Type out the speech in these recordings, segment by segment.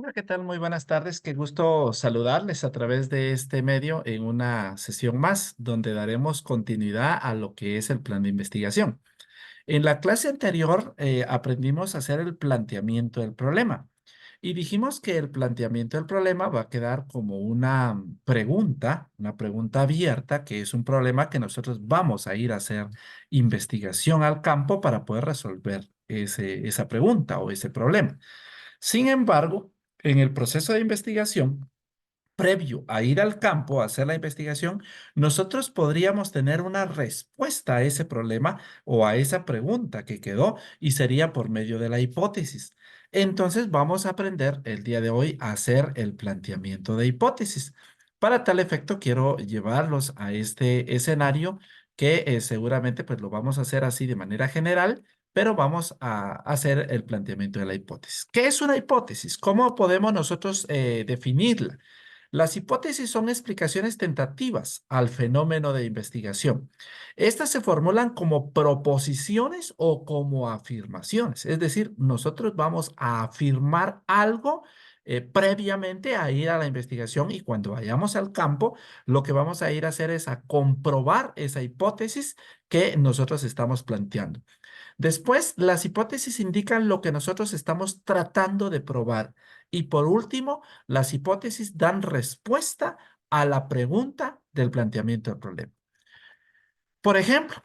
Hola, ¿qué tal? Muy buenas tardes. Qué gusto saludarles a través de este medio en una sesión más donde daremos continuidad a lo que es el plan de investigación. En la clase anterior aprendimos a hacer el planteamiento del problema y dijimos que el planteamiento del problema va a quedar como una pregunta abierta, que es un problema que nosotros vamos a ir a hacer investigación al campo para poder resolver esa pregunta o ese problema. Sin embargo, en el proceso de investigación, previo a ir al campo a hacer la investigación, nosotros podríamos tener una respuesta a ese problema o a esa pregunta que quedó y sería por medio de la hipótesis. Entonces vamos a aprender el día de hoy a hacer el planteamiento de hipótesis. Para tal efecto, quiero llevarlos a este escenario que seguramente pues lo vamos a hacer así de manera general, pero vamos a hacer el planteamiento de la hipótesis. ¿Qué es una hipótesis? ¿Cómo podemos nosotros definirla? Las hipótesis son explicaciones tentativas al fenómeno de investigación. Estas se formulan como proposiciones o como afirmaciones. Es decir, nosotros vamos a afirmar algo previamente a ir a la investigación y cuando vayamos al campo, lo que vamos a ir a hacer es a comprobar esa hipótesis que nosotros estamos planteando. Después, las hipótesis indican lo que nosotros estamos tratando de probar. Y por último, las hipótesis dan respuesta a la pregunta del planteamiento del problema. Por ejemplo,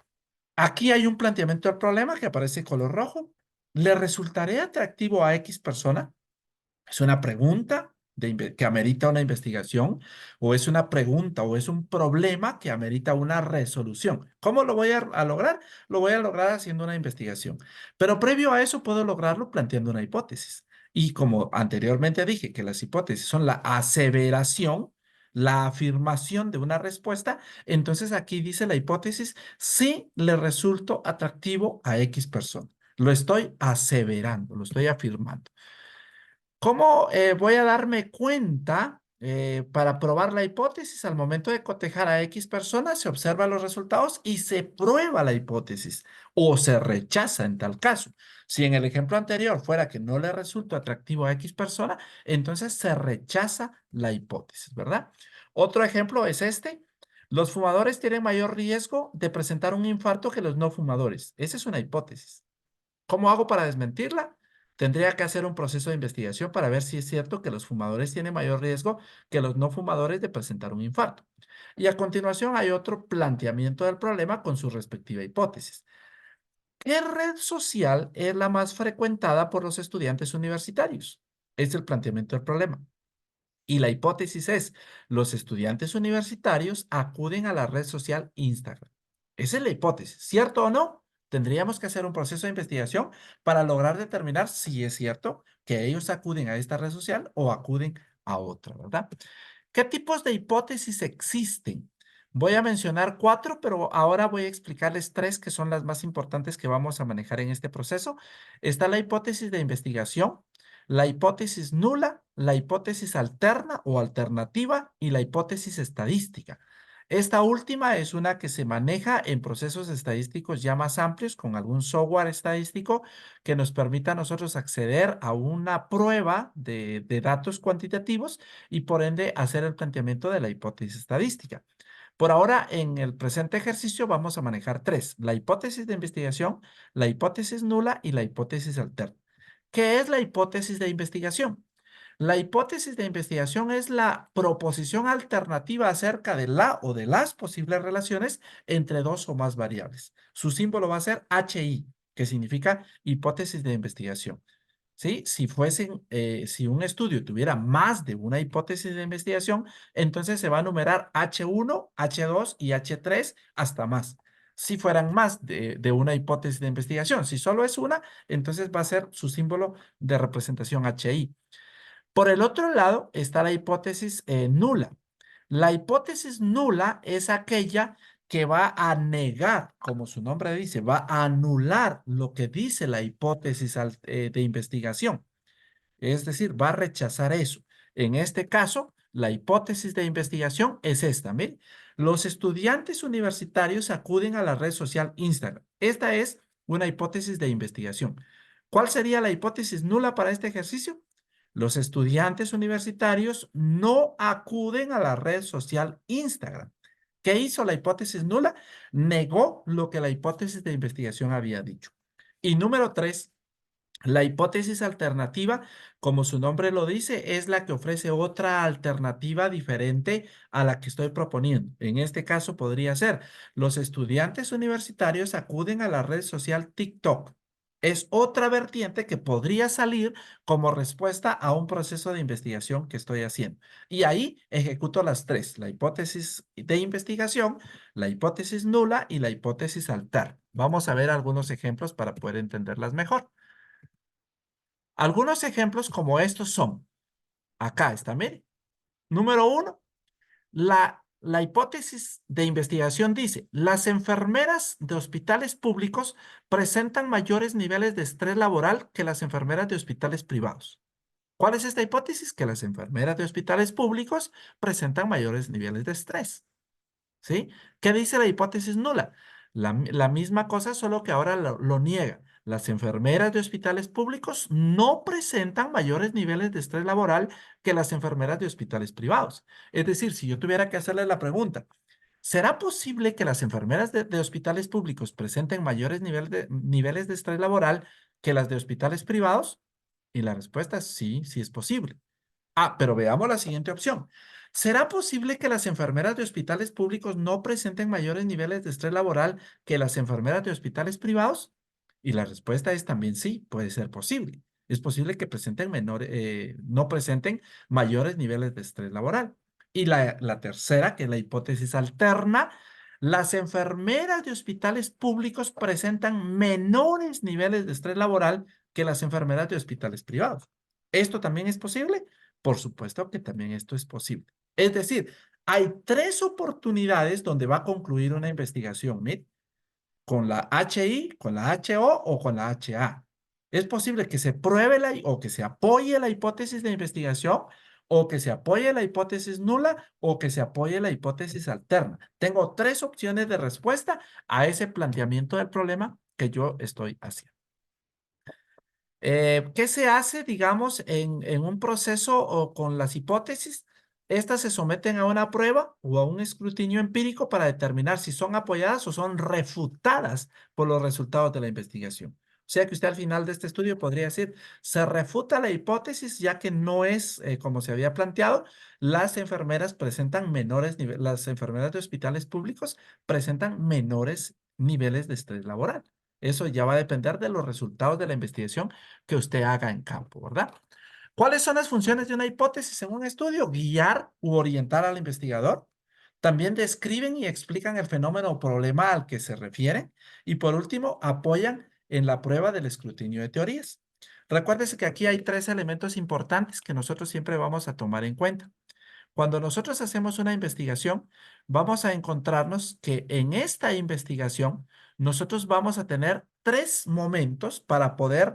aquí hay un planteamiento del problema que aparece en color rojo. ¿Le resultaré atractivo a X persona? ¿Es una pregunta que amerita una investigación o es una pregunta o es un problema que amerita una resolución? ¿Cómo lo voy a lograr? Lo voy a lograr haciendo una investigación. Pero previo a eso puedo lograrlo planteando una hipótesis. Y como anteriormente dije que las hipótesis son la aseveración, la afirmación de una respuesta, entonces aquí dice la hipótesis, sí le resulto atractivo a X persona. Lo estoy aseverando, lo estoy afirmando. ¿Cómo voy a darme cuenta para probar la hipótesis? Al momento de cotejar a X personas, se observan los resultados y se prueba la hipótesis o se rechaza en tal caso. Si en el ejemplo anterior fuera que no le resulta atractivo a X persona, entonces se rechaza la hipótesis, ¿verdad? Otro ejemplo es este. Los fumadores tienen mayor riesgo de presentar un infarto que los no fumadores. Esa es una hipótesis. ¿Cómo hago para desmentirla? Tendría que hacer un proceso de investigación para ver si es cierto que los fumadores tienen mayor riesgo que los no fumadores de presentar un infarto. Y a continuación hay otro planteamiento del problema con su respectiva hipótesis. ¿Qué red social es la más frecuentada por los estudiantes universitarios? Es el planteamiento del problema. Y la hipótesis es, los estudiantes universitarios acuden a la red social Instagram. Esa es la hipótesis, ¿cierto o no? Tendríamos que hacer un proceso de investigación para lograr determinar si es cierto que ellos acuden a esta red social o acuden a otra, ¿verdad? ¿Qué tipos de hipótesis existen? Voy a mencionar cuatro, pero ahora voy a explicarles tres que son las más importantes que vamos a manejar en este proceso. Está la hipótesis de investigación, la hipótesis nula, la hipótesis alterna o alternativa y la hipótesis estadística. Esta última es una que se maneja en procesos estadísticos ya más amplios con algún software estadístico que nos permita a nosotros acceder a una prueba de datos cuantitativos y por ende hacer el planteamiento de la hipótesis estadística. Por ahora, en el presente ejercicio vamos a manejar tres: la hipótesis de investigación, la hipótesis nula y la hipótesis alterna. ¿Qué es la hipótesis de investigación? La hipótesis de investigación es la proposición alternativa acerca de la o de las posibles relaciones entre dos o más variables. Su símbolo va a ser HI, que significa hipótesis de investigación. ¿Sí? Si un estudio tuviera más de una hipótesis de investigación, entonces se va a numerar H1, H2 y H3 hasta más. Si fueran más de una hipótesis de investigación, si solo es una, entonces va a ser su símbolo de representación HI. Por el otro lado está la hipótesis nula. La hipótesis nula es aquella que va a negar, como su nombre dice, va a anular lo que dice la hipótesis de investigación. Es decir, va a rechazar eso. En este caso, la hipótesis de investigación es esta. Mire, los estudiantes universitarios acuden a la red social Instagram. Esta es una hipótesis de investigación. ¿Cuál sería la hipótesis nula para este ejercicio? Los estudiantes universitarios no acuden a la red social Instagram. ¿Qué hizo la hipótesis nula? Negó lo que la hipótesis de investigación había dicho. Y número tres, la hipótesis alternativa, como su nombre lo dice, es la que ofrece otra alternativa diferente a la que estoy proponiendo. En este caso podría ser, los estudiantes universitarios acuden a la red social TikTok. Es otra vertiente que podría salir como respuesta a un proceso de investigación que estoy haciendo. Y ahí ejecuto las tres, la hipótesis de investigación, la hipótesis nula y la hipótesis alterna. Vamos a ver algunos ejemplos para poder entenderlas mejor. Algunos ejemplos como estos son, acá está, mire. Número uno, la hipótesis de investigación dice, las enfermeras de hospitales públicos presentan mayores niveles de estrés laboral que las enfermeras de hospitales privados. ¿Cuál es esta hipótesis? Que las enfermeras de hospitales públicos presentan mayores niveles de estrés. ¿Sí? ¿Qué dice la hipótesis nula? La misma cosa, solo que ahora lo niega. Las enfermeras de hospitales públicos no presentan mayores niveles de estrés laboral que las enfermeras de hospitales privados. Es decir, si yo tuviera que hacerle la pregunta, ¿será posible que las enfermeras de hospitales públicos presenten mayores niveles de estrés laboral que las de hospitales privados? Y la respuesta es sí, sí es posible. Ah, pero veamos la siguiente opción. ¿Será posible que las enfermeras de hospitales públicos no presenten mayores niveles de estrés laboral que las enfermeras de hospitales privados? Y la respuesta es también sí, puede ser posible. Es posible que no presenten mayores niveles de estrés laboral. Y la tercera, que es la hipótesis alterna, las enfermeras de hospitales públicos presentan menores niveles de estrés laboral que las enfermeras de hospitales privados. ¿Esto también es posible? Por supuesto que también esto es posible. Es decir, hay tres oportunidades donde va a concluir una investigación, mire, con la HI, con la HO o con la HA. Es posible que se pruebe o que se apoye la hipótesis de investigación o que se apoye la hipótesis nula o que se apoye la hipótesis alterna. Tengo tres opciones de respuesta a ese planteamiento del problema que yo estoy haciendo. ¿Qué se hace, digamos, en un proceso o con las hipótesis? Estas se someten a una prueba o a un escrutinio empírico para determinar si son apoyadas o son refutadas por los resultados de la investigación. O sea que usted al final de este estudio podría decir, se refuta la hipótesis ya que no es como se había planteado, las enfermeras presentan menores niveles, las enfermeras de hospitales públicos presentan menores niveles de estrés laboral. Eso ya va a depender de los resultados de la investigación que usted haga en campo, ¿verdad? ¿Cuáles son las funciones de una hipótesis en un estudio? Guiar u orientar al investigador. También describen y explican el fenómeno o problema al que se refieren. Y por último, apoyan en la prueba del escrutinio de teorías. Recuérdese que aquí hay tres elementos importantes que nosotros siempre vamos a tomar en cuenta. Cuando nosotros hacemos una investigación, vamos a encontrarnos que en esta investigación nosotros vamos a tener tres momentos para poder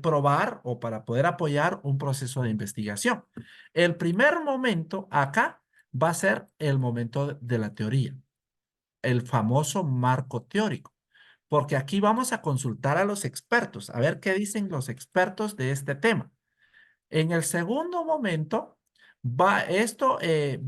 probar o para poder apoyar un proceso de investigación. El primer momento acá va a ser el momento de la teoría, el famoso marco teórico, porque aquí vamos a consultar a los expertos, a ver qué dicen los expertos de este tema. En el segundo momento, esto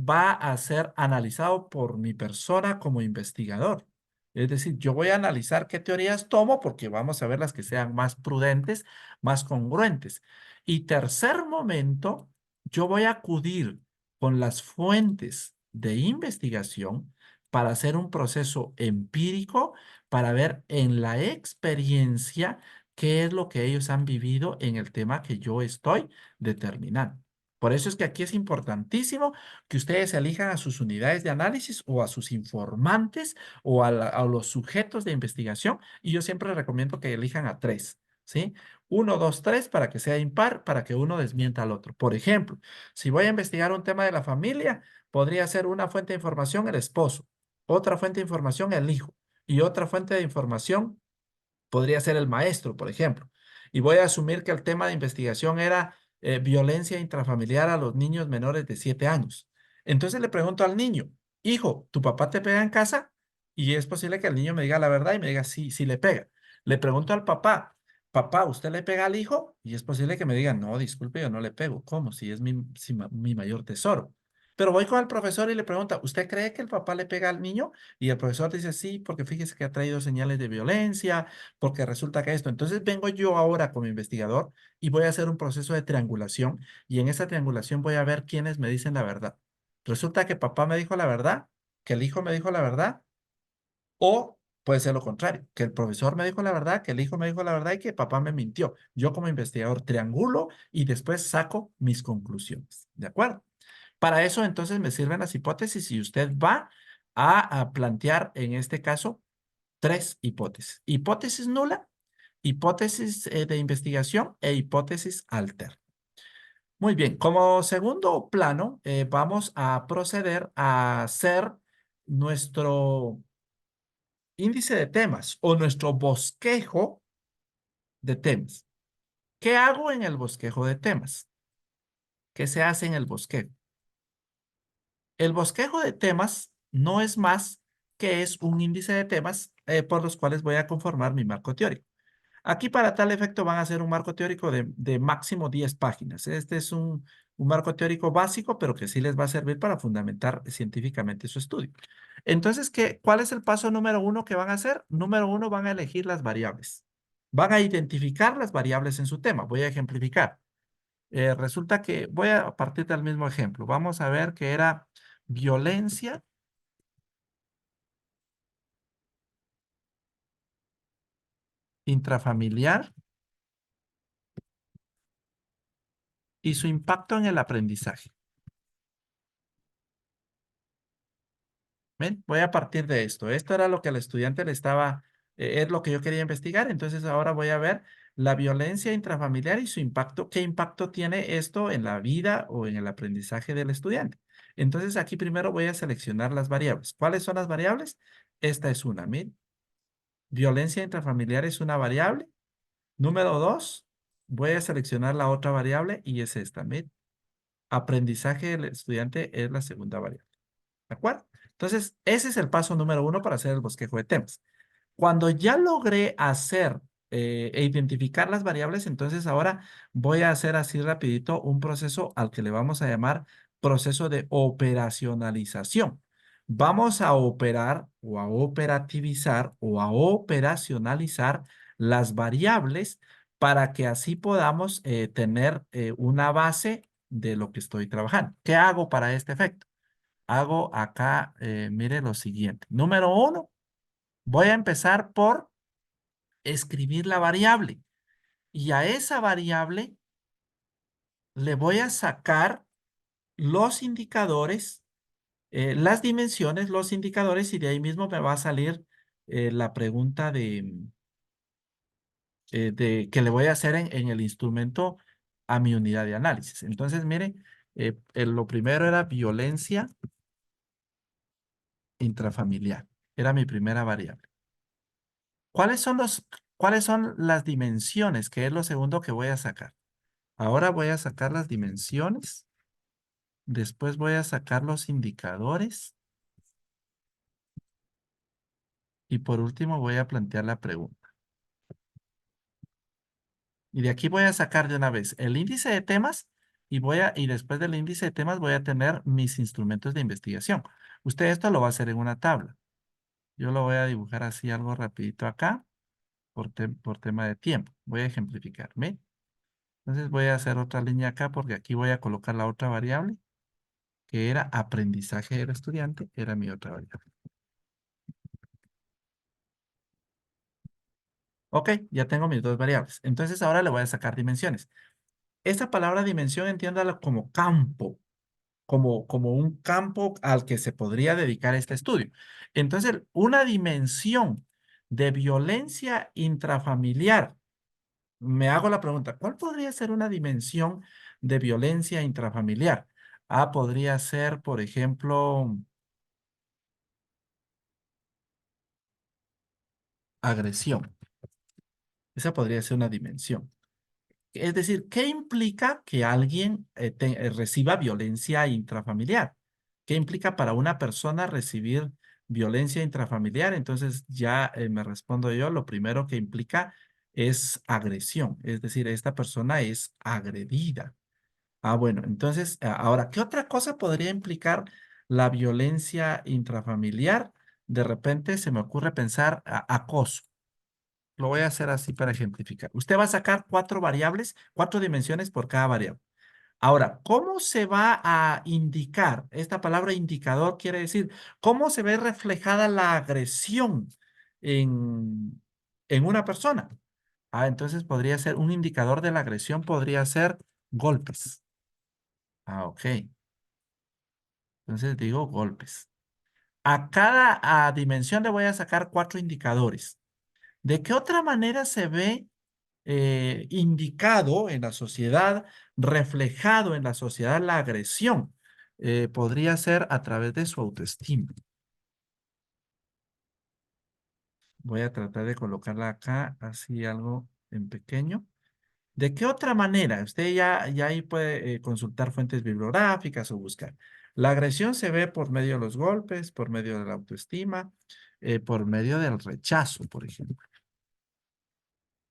va a ser analizado por mi persona como investigador. Es decir, yo voy a analizar qué teorías tomo porque vamos a ver las que sean más prudentes, más congruentes. Y tercer momento, yo voy a acudir con las fuentes de investigación para hacer un proceso empírico, para ver en la experiencia qué es lo que ellos han vivido en el tema que yo estoy determinando. Por eso es que aquí es importantísimo que ustedes elijan a sus unidades de análisis o a sus informantes o a los sujetos de investigación. Y yo siempre recomiendo que elijan a tres, ¿sí? Uno, dos, tres para que sea impar, para que uno desmienta al otro. Por ejemplo, si voy a investigar un tema de la familia, podría ser una fuente de información el esposo, otra fuente de información el hijo y otra fuente de información podría ser el maestro, por ejemplo. Y voy a asumir que el tema de investigación era violencia intrafamiliar a los niños menores de 7 años. Entonces le pregunto al niño, hijo, ¿tu papá te pega en casa? Y es posible que el niño me diga la verdad y me diga sí, sí le pega. Le pregunto al papá, papá, ¿usted le pega al hijo? Y es posible que me digan, no, disculpe, yo no le pego. ¿Cómo? Si es mi mayor tesoro. Pero voy con el profesor y le pregunta, ¿usted cree que el papá le pega al niño? Y el profesor dice, sí, porque fíjese que ha traído señales de violencia, porque resulta que esto. Entonces vengo yo ahora como investigador y voy a hacer un proceso de triangulación y en esa triangulación voy a ver quiénes me dicen la verdad. Resulta que papá me dijo la verdad, que el hijo me dijo la verdad o puede ser lo contrario, que el profesor me dijo la verdad, que el hijo me dijo la verdad y que papá me mintió. Yo como investigador triangulo y después saco mis conclusiones. ¿De acuerdo? Para eso entonces me sirven las hipótesis y usted va a plantear en este caso tres hipótesis. Hipótesis nula, hipótesis de investigación e hipótesis alterna. Muy bien, como segundo plano vamos a proceder a hacer nuestro índice de temas o nuestro bosquejo de temas. ¿Qué hago en el bosquejo de temas? ¿Qué se hace en el bosquejo? El bosquejo de temas no es más que es un índice de temas por los cuales voy a conformar mi marco teórico. Aquí para tal efecto van a ser un marco teórico de máximo 10 páginas. Este es un marco teórico básico, pero que sí les va a servir para fundamentar científicamente su estudio. Entonces, ¿cuál es el paso número uno que van a hacer? Número uno, van a elegir las variables. Van a identificar las variables en su tema. Voy a ejemplificar. Resulta que voy a partir del mismo ejemplo. Vamos a ver que era violencia intrafamiliar y su impacto en el aprendizaje. ¿Ven? Voy a partir de esto. Esto era lo que al estudiante le estaba, es lo que yo quería investigar. Entonces ahora voy a ver la violencia intrafamiliar y su impacto. ¿Qué impacto tiene esto en la vida o en el aprendizaje del estudiante? Entonces aquí primero voy a seleccionar las variables. ¿Cuáles son las variables? Esta es una. Miren, violencia intrafamiliar es una variable. Número dos, voy a seleccionar la otra variable y es esta. Miren, aprendizaje del estudiante es la segunda variable. ¿De acuerdo? Entonces, ese es el paso número uno para hacer el bosquejo de temas. Cuando ya logré hacer e identificar las variables, entonces ahora voy a hacer así rapidito un proceso al que le vamos a llamar proceso de operacionalización. Vamos a operar o a operativizar o a operacionalizar las variables para que así podamos tener una base de lo que estoy trabajando. ¿Qué hago para este efecto? Hago acá, mire lo siguiente. Número uno, voy a empezar por escribir la variable y a esa variable le voy a sacar los indicadores, las dimensiones, los indicadores y de ahí mismo me va a salir la pregunta de que le voy a hacer en el instrumento a mi unidad de análisis. Entonces, mire, lo primero era violencia intrafamiliar. Era mi primera variable. ¿Cuáles son cuáles son las dimensiones? Que es lo segundo que voy a sacar. Ahora voy a sacar las dimensiones. Después voy a sacar los indicadores. Y por último voy a plantear la pregunta. Y de aquí voy a sacar de una vez el índice de temas y después del índice de temas voy a tener mis instrumentos de investigación. Usted esto lo va a hacer en una tabla. Yo lo voy a dibujar así algo rapidito acá por tema de tiempo. Voy a ejemplificar. ¿Ve? Entonces voy a hacer otra línea acá porque aquí voy a colocar la otra variable que era aprendizaje del estudiante, era mi otra variable. Ok, ya tengo mis dos variables. Entonces ahora le voy a sacar dimensiones. Esta palabra dimensión entiéndalo como campo, como un campo al que se podría dedicar este estudio. Entonces, una dimensión de violencia intrafamiliar. Me hago la pregunta, ¿cuál podría ser una dimensión de violencia intrafamiliar? Ah, podría ser, por ejemplo, agresión. Esa podría ser una dimensión. Es decir, ¿qué implica que alguien reciba violencia intrafamiliar? ¿Qué implica para una persona recibir violencia intrafamiliar? Entonces ya me respondo yo, lo primero que implica es agresión, es decir, esta persona es agredida. Ah, bueno, entonces, ahora, ¿qué otra cosa podría implicar la violencia intrafamiliar? De repente se me ocurre pensar acoso. Lo voy a hacer así para ejemplificar. Usted va a sacar cuatro variables, cuatro dimensiones por cada variable. Ahora, ¿cómo se va a indicar? Esta palabra indicador quiere decir, ¿cómo se ve reflejada la agresión en, en una persona? Ah, entonces podría ser un indicador de la agresión, podría ser golpes. Ah, ok. Entonces digo golpes. A cada dimensión le voy a sacar cuatro indicadores. ¿De qué otra manera se ve indicado en la sociedad, reflejado en la sociedad la agresión? Podría ser a través de su autoestima. Voy a tratar de colocarla acá, así algo en pequeño. ¿De qué otra manera? Usted ya ahí puede consultar fuentes bibliográficas o buscar. La agresión se ve por medio de los golpes, por medio de la autoestima, por medio del rechazo, por ejemplo.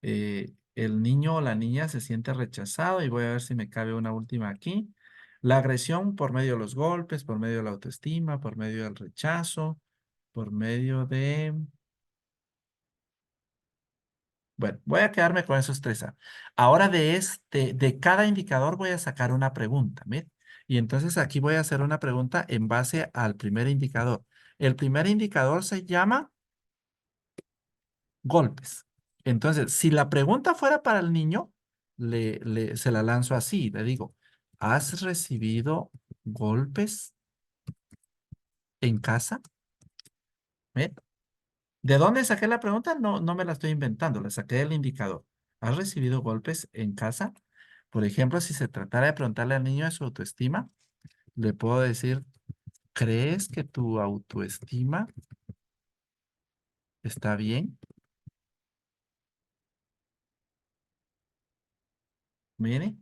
El niño o la niña se siente rechazado y voy a ver si me cabe una última aquí. La agresión por medio de los golpes, por medio de la autoestima, por medio del rechazo, por medio de... Bueno, voy a quedarme con esos tres. Ahora de cada indicador voy a sacar una pregunta, ¿mire? Y entonces aquí voy a hacer una pregunta en base al primer indicador. El primer indicador se llama golpes. Entonces, si la pregunta fuera para el niño, se la lanzo así, le digo, ¿has recibido golpes en casa? ¿Ve? ¿De dónde saqué la pregunta? No, no me la estoy inventando, la saqué del indicador. ¿Has recibido golpes en casa? Por ejemplo, si se tratara de preguntarle al niño de su autoestima, le puedo decir, ¿crees que tu autoestima está bien? Mire,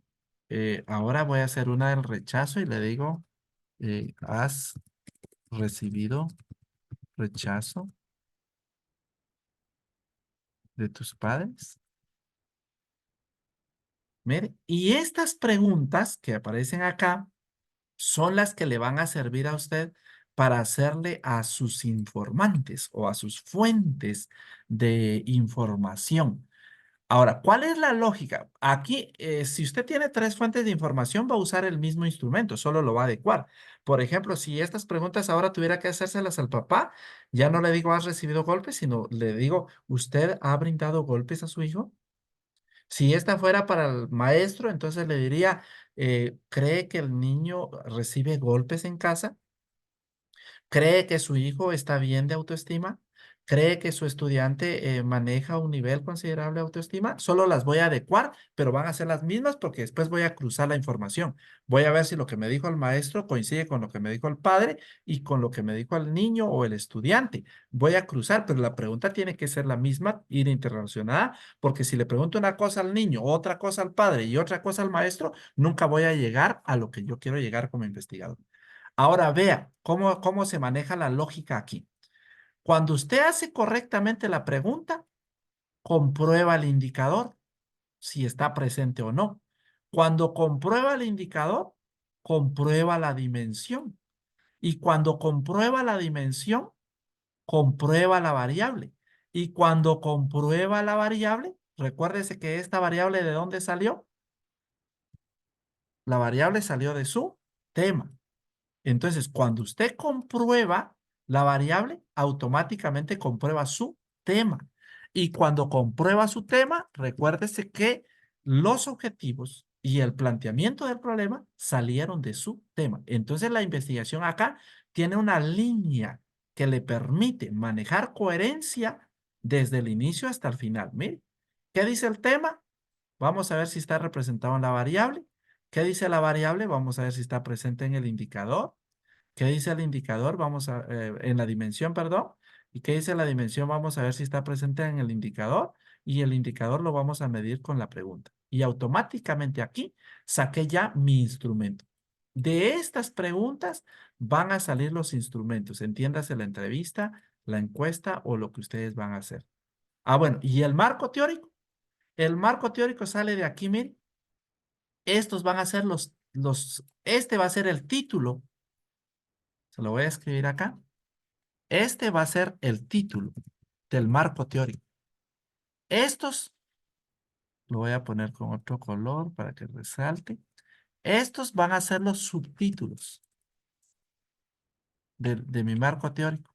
ahora voy a hacer una del rechazo y le digo, ¿has recibido rechazo de tus padres? Mire, y estas preguntas que aparecen acá son las que le van a servir a usted para hacerle a sus informantes o a sus fuentes de información. Ahora, ¿cuál es la lógica? Aquí, si usted tiene tres fuentes de información, va a usar el mismo instrumento, solo lo va a adecuar. Por ejemplo, si estas preguntas ahora tuviera que hacérselas al papá, ya no le digo, ¿has recibido golpes? Sino le digo, ¿usted ha brindado golpes a su hijo? Si esta fuera para el maestro, entonces le diría, ¿cree que el niño recibe golpes en casa? ¿Cree que su hijo está bien de autoestima? ¿Cree que su estudiante maneja un nivel considerable de autoestima? Solo las voy a adecuar, pero van a ser las mismas porque después voy a cruzar la información. Voy a ver si lo que me dijo el maestro coincide con lo que me dijo el padre y con lo que me dijo el niño o el estudiante. Voy a cruzar, pero la pregunta tiene que ser la misma, ir interrelacionada, porque si le pregunto una cosa al niño, otra cosa al padre y otra cosa al maestro, nunca voy a llegar a lo que yo quiero llegar como investigador. Ahora vea cómo se maneja la lógica aquí. Cuando usted hace correctamente la pregunta, comprueba el indicador si está presente o no. Cuando comprueba el indicador, comprueba la dimensión. Y cuando comprueba la dimensión, comprueba la variable. Y cuando comprueba la variable, recuérdese que esta variable ¿de dónde salió? La variable salió de su tema. Entonces, cuando usted comprueba la variable, automáticamente comprueba su tema. Y cuando comprueba su tema, recuérdese que los objetivos y el planteamiento del problema salieron de su tema. Entonces, la investigación acá tiene una línea que le permite manejar coherencia desde el inicio hasta el final. Mire, ¿qué dice el tema? Vamos a ver si está representado en la variable. ¿Qué dice la variable? Vamos a ver si está presente en el indicador. ¿Qué dice el indicador? Vamos a, en la dimensión, perdón. ¿Y qué dice la dimensión? Vamos a ver si está presente en el indicador. Y el indicador lo vamos a medir con la pregunta. Y automáticamente aquí saqué ya mi instrumento. De estas preguntas van a salir los instrumentos. Entiéndase la entrevista, la encuesta o lo que ustedes van a hacer. Ah, bueno, ¿y el marco teórico? El marco teórico sale de aquí, miren. Estos van a ser este va a ser el título. Se lo voy a escribir acá. Este va a ser el título del marco teórico. Estos, lo voy a poner con otro color para que resalte. Estos van a ser los subtítulos de mi marco teórico.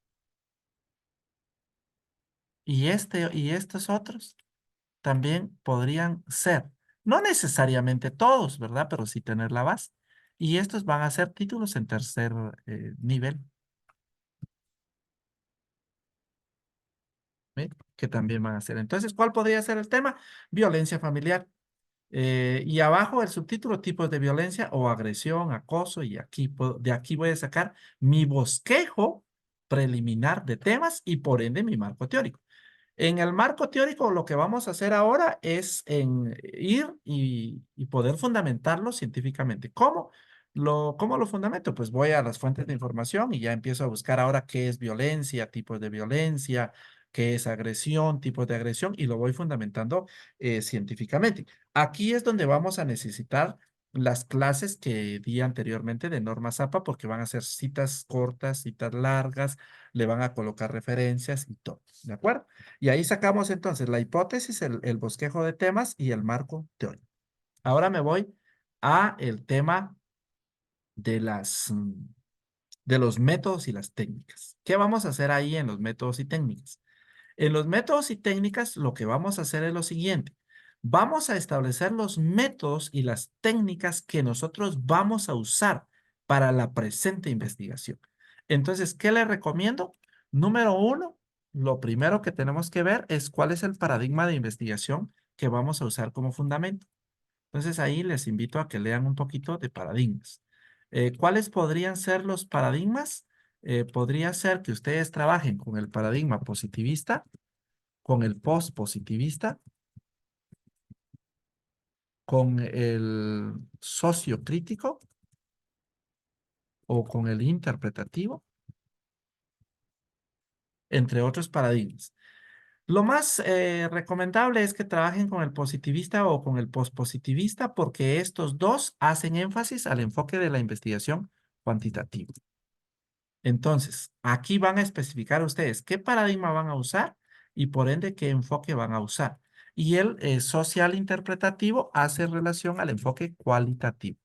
Y estos otros también podrían ser, no necesariamente todos, ¿verdad? Pero sí tener la base. Y estos van a ser títulos en tercer nivel, ¿ve? Que también van a ser. Entonces, ¿cuál podría ser el tema? Violencia familiar. Y abajo el subtítulo, tipos de violencia o agresión, acoso, y aquí de aquí voy a sacar mi bosquejo preliminar de temas y por ende mi marco teórico. En el marco teórico, lo que vamos a hacer ahora es ir y poder fundamentarlo científicamente. ¿Cómo lo fundamento? Pues voy a las fuentes de información y ya empiezo a buscar ahora qué es violencia, tipos de violencia, qué es agresión, tipos de agresión, y lo voy fundamentando científicamente. Aquí es donde vamos a necesitar las clases que di anteriormente de norma ZAPA, porque van a ser citas cortas, citas largas, le van a colocar referencias y todo, ¿de acuerdo? Y ahí sacamos entonces la hipótesis, el bosquejo de temas y el marco teórico. Ahora me voy a el tema de de los métodos y las técnicas. ¿Qué vamos a hacer ahí en los métodos y técnicas? En los métodos y técnicas, lo que vamos a hacer es lo siguiente. Vamos a establecer los métodos y las técnicas que nosotros vamos a usar para la presente investigación. Entonces, ¿qué le recomiendo? Número uno, lo primero que tenemos que ver es cuál es el paradigma de investigación que vamos a usar como fundamento. Entonces, ahí les invito a que lean un poquito de paradigmas. ¿Cuáles podrían ser los paradigmas? Podría ser que ustedes trabajen con el paradigma positivista, con el post-positivista, con el sociocrítico o con el interpretativo, entre otros paradigmas. Lo más recomendable es que trabajen con el positivista o con el post-positivista porque estos dos hacen énfasis al enfoque de la investigación cuantitativa. Entonces, aquí van a especificar ustedes qué paradigma van a usar y por ende qué enfoque van a usar. Y el social interpretativo hace relación al enfoque cualitativo.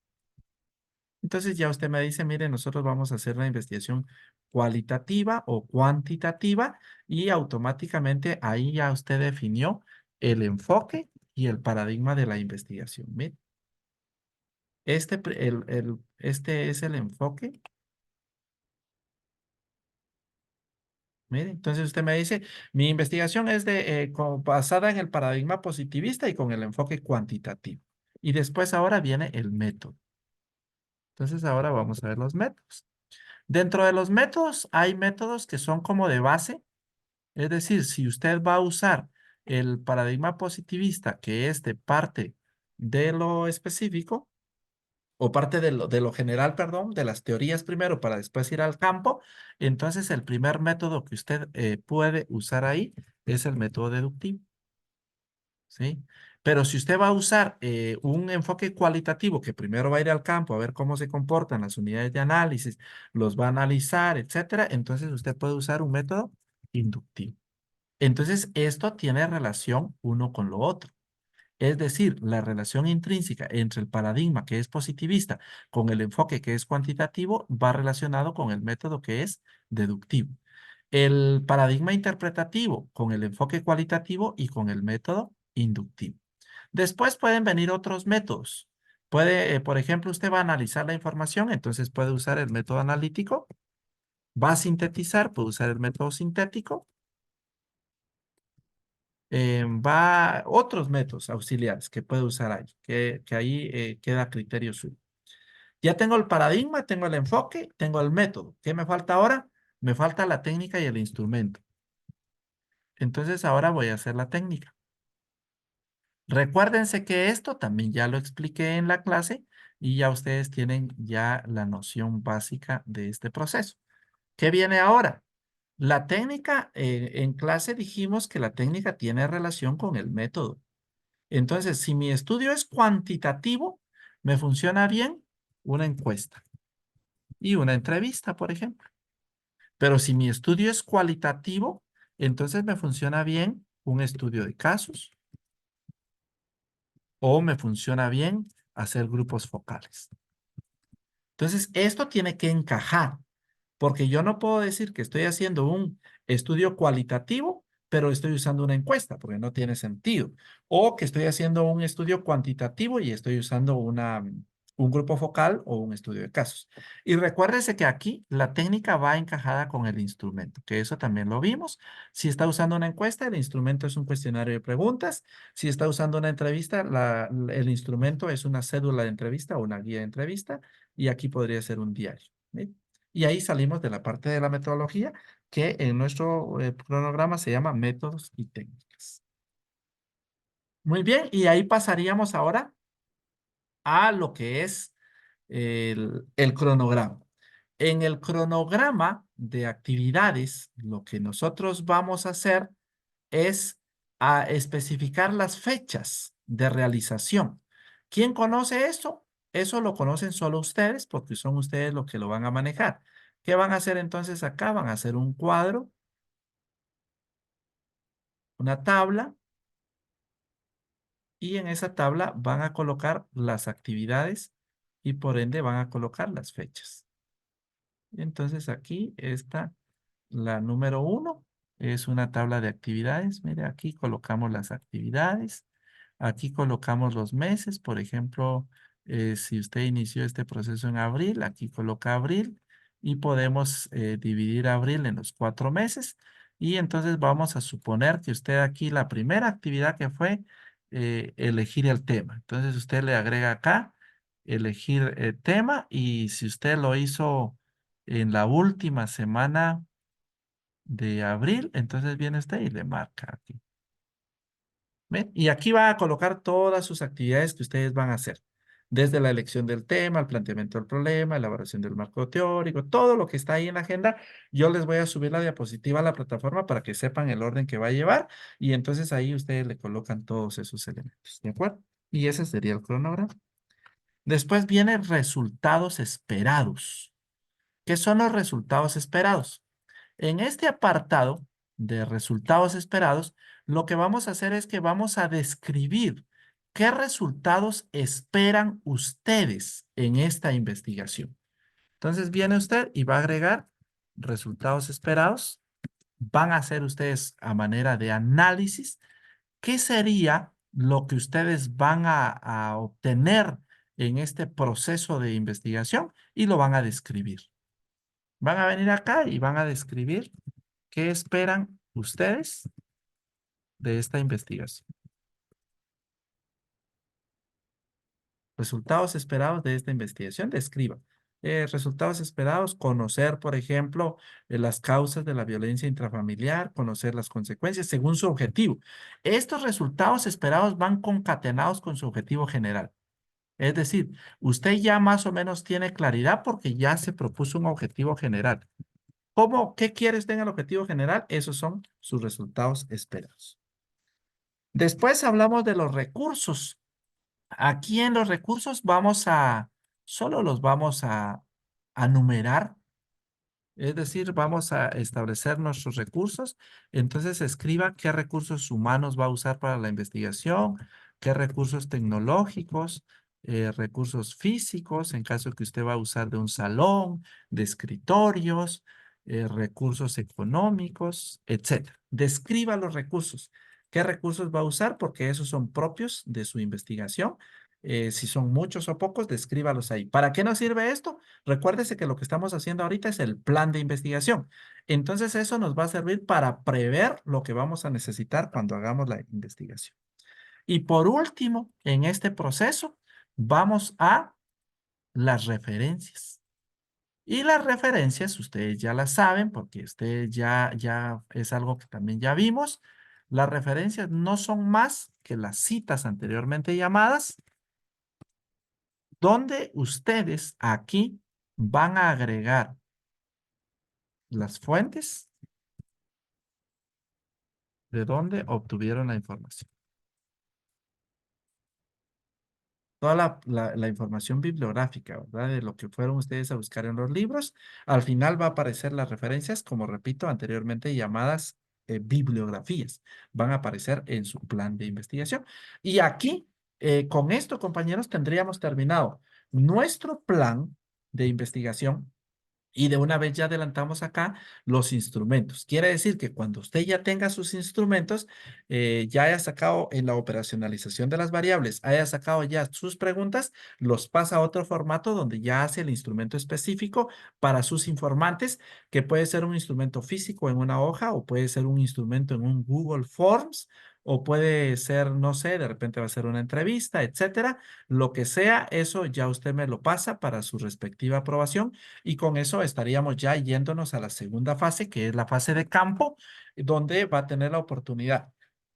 Entonces ya usted me dice, mire, nosotros vamos a hacer una investigación cualitativa o cuantitativa y automáticamente ahí ya usted definió el enfoque y el paradigma de la investigación. Mire, este es el enfoque. Mire, entonces usted me dice, mi investigación es basada en el paradigma positivista y con el enfoque cuantitativo. Y después ahora viene el método. Entonces ahora vamos a ver los métodos. Dentro de los métodos hay métodos que son como de base, es decir, si usted va a usar el paradigma positivista, que es de parte de lo específico, o parte de lo general, perdón, de las teorías primero para después ir al campo, entonces el primer método que usted puede usar ahí es el método deductivo, ¿sí? Pero si usted va a usar un enfoque cualitativo que primero va a ir al campo a ver cómo se comportan las unidades de análisis, los va a analizar, etcétera, entonces usted puede usar un método inductivo. Entonces, esto tiene relación uno con lo otro. Es decir, la relación intrínseca entre el paradigma que es positivista con el enfoque que es cuantitativo va relacionado con el método que es deductivo. El paradigma interpretativo con el enfoque cualitativo y con el método inductivo. Después pueden venir otros métodos. Por ejemplo, usted va a analizar la información, entonces puede usar el método analítico. Va a sintetizar, puede usar el método sintético. Va otros métodos auxiliares que puede usar ahí, que ahí queda a criterio suyo. Ya tengo el paradigma, tengo el enfoque, tengo el método. ¿Qué me falta ahora? Me falta la técnica y el instrumento. Entonces ahora voy a hacer la técnica. Recuérdense que esto también ya lo expliqué en la clase y ya ustedes tienen ya la noción básica de este proceso. ¿Qué viene ahora? La técnica, en clase dijimos que la técnica tiene relación con el método. Entonces, si mi estudio es cuantitativo, me funciona bien una encuesta y una entrevista, por ejemplo. Pero si mi estudio es cualitativo, entonces me funciona bien un estudio de casos o me funciona bien hacer grupos focales. Entonces, esto tiene que encajar, porque yo no puedo decir que estoy haciendo un estudio cualitativo, pero estoy usando una encuesta, porque no tiene sentido. O que estoy haciendo un estudio cuantitativo y estoy usando un grupo focal o un estudio de casos. Y recuérdese que aquí la técnica va encajada con el instrumento, que eso también lo vimos. Si está usando una encuesta, el instrumento es un cuestionario de preguntas. Si está usando una entrevista, el instrumento es una cédula de entrevista o una guía de entrevista. Y aquí podría ser un diario. ¿Sí? Y ahí salimos de la parte de la metodología que en nuestro cronograma se llama métodos y técnicas. Muy bien, y ahí pasaríamos ahora a lo que es el cronograma. En el cronograma de actividades, lo que nosotros vamos a hacer es a especificar las fechas de realización. ¿Quién conoce eso? Eso lo conocen solo ustedes porque son ustedes los que lo van a manejar. ¿Qué van a hacer entonces acá? Van a hacer un cuadro, una tabla, y en esa tabla van a colocar las actividades y por ende van a colocar las fechas. Entonces aquí está la número 1, es una tabla de actividades. Mire, aquí colocamos las actividades, aquí colocamos los meses. Por ejemplo, si usted inició este proceso en abril, aquí coloca abril y podemos dividir abril en los 4 meses. Y entonces vamos a suponer que usted aquí la primera actividad que fue elegir el tema. Entonces usted le agrega acá elegir el tema y si usted lo hizo en la última semana de abril, entonces viene usted y le marca aquí. ¿Ven? Y aquí va a colocar todas sus actividades que ustedes van a hacer. Desde la elección del tema, el planteamiento del problema, elaboración del marco teórico, todo lo que está ahí en la agenda, yo les voy a subir la diapositiva a la plataforma para que sepan el orden que va a llevar y entonces ahí ustedes le colocan todos esos elementos, ¿de acuerdo? Y ese sería el cronograma. Después vienen resultados esperados. ¿Qué son los resultados esperados? En este apartado de resultados esperados, lo que vamos a hacer es que vamos a describir qué resultados esperan ustedes en esta investigación. Entonces viene usted y va a agregar resultados esperados. Van a hacer ustedes a manera de análisis qué sería lo que ustedes van a obtener en este proceso de investigación y lo van a describir. Van a venir acá y van a describir qué esperan ustedes de esta investigación. Resultados esperados de esta investigación, describa. Resultados esperados, conocer, por ejemplo, las causas de la violencia intrafamiliar, conocer las consecuencias según su objetivo. Estos resultados esperados van concatenados con su objetivo general. Es decir, usted ya más o menos tiene claridad porque ya se propuso un objetivo general. ¿Cómo? ¿Qué quiere usted en el objetivo general? Esos son sus resultados esperados. Después hablamos de los recursos. Aquí en los recursos solo los vamos a numerar, es decir, vamos a establecer nuestros recursos. Entonces escriba qué recursos humanos va a usar para la investigación, qué recursos tecnológicos, recursos físicos, en caso que usted va a usar de un salón, de escritorios, recursos económicos, etcétera. Describa los recursos. ¿Qué recursos va a usar? Porque esos son propios de su investigación. Si son muchos o pocos, descríbalos ahí. ¿Para qué nos sirve esto? Recuérdese que lo que estamos haciendo ahorita es el plan de investigación. Entonces eso nos va a servir para prever lo que vamos a necesitar cuando hagamos la investigación. Y por último, en este proceso, vamos a las referencias. Y las referencias, ustedes ya las saben, porque ustedes ya es algo que también ya vimos. Las referencias no son más que las citas anteriormente llamadas, donde ustedes aquí van a agregar las fuentes de dónde obtuvieron la información. toda la información bibliográfica, ¿verdad? De lo que fueron ustedes a buscar en los libros. Al final va a aparecer las referencias, como repito anteriormente, llamadas bibliografías. Van a aparecer en su plan de investigación. Y aquí, con esto, compañeros, tendríamos terminado nuestro plan de investigación. Y de una vez ya adelantamos acá los instrumentos. Quiere decir que cuando usted ya tenga sus instrumentos, ya haya sacado en la operacionalización de las variables, haya sacado ya sus preguntas, los pasa a otro formato donde ya hace el instrumento específico para sus informantes, que puede ser un instrumento físico en una hoja o puede ser un instrumento en un Google Forms o puede ser, no sé, de repente va a ser una entrevista, etcétera. Lo que sea, eso ya usted me lo pasa para su respectiva aprobación y con eso estaríamos ya yéndonos a la segunda fase, que es la fase de campo, donde va a tener la oportunidad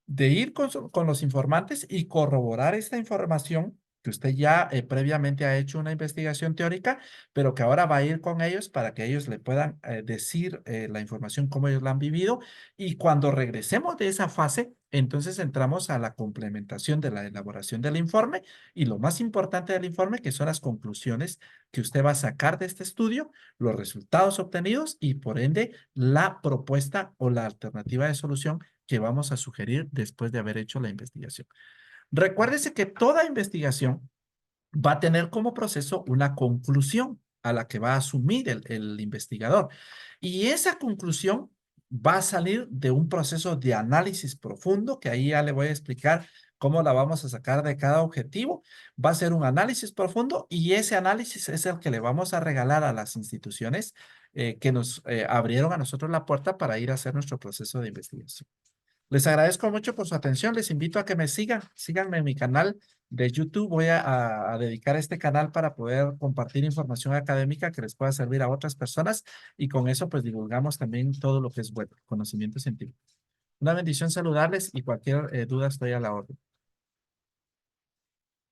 de ir con los informantes y corroborar esta información que usted ya previamente ha hecho una investigación teórica, pero que ahora va a ir con ellos para que ellos le puedan decir la información como ellos la han vivido. Y cuando regresemos de esa fase, entonces entramos a la complementación de la elaboración del informe y lo más importante del informe, que son las conclusiones que usted va a sacar de este estudio, los resultados obtenidos y por ende la propuesta o la alternativa de solución que vamos a sugerir después de haber hecho la investigación. Recuérdese que toda investigación va a tener como proceso una conclusión a la que va a asumir el investigador. Y esa conclusión va a salir de un proceso de análisis profundo, que ahí ya le voy a explicar cómo la vamos a sacar de cada objetivo. Va a ser un análisis profundo y ese análisis es el que le vamos a regalar a las instituciones que nos abrieron a nosotros la puerta para ir a hacer nuestro proceso de investigación. Les agradezco mucho por su atención. Les invito a que me sigan. Síganme en mi canal de YouTube. Voy a dedicar este canal para poder compartir información académica que les pueda servir a otras personas y con eso pues divulgamos también todo lo que es bueno, conocimiento científico. Una bendición saludarles y cualquier duda estoy a la orden.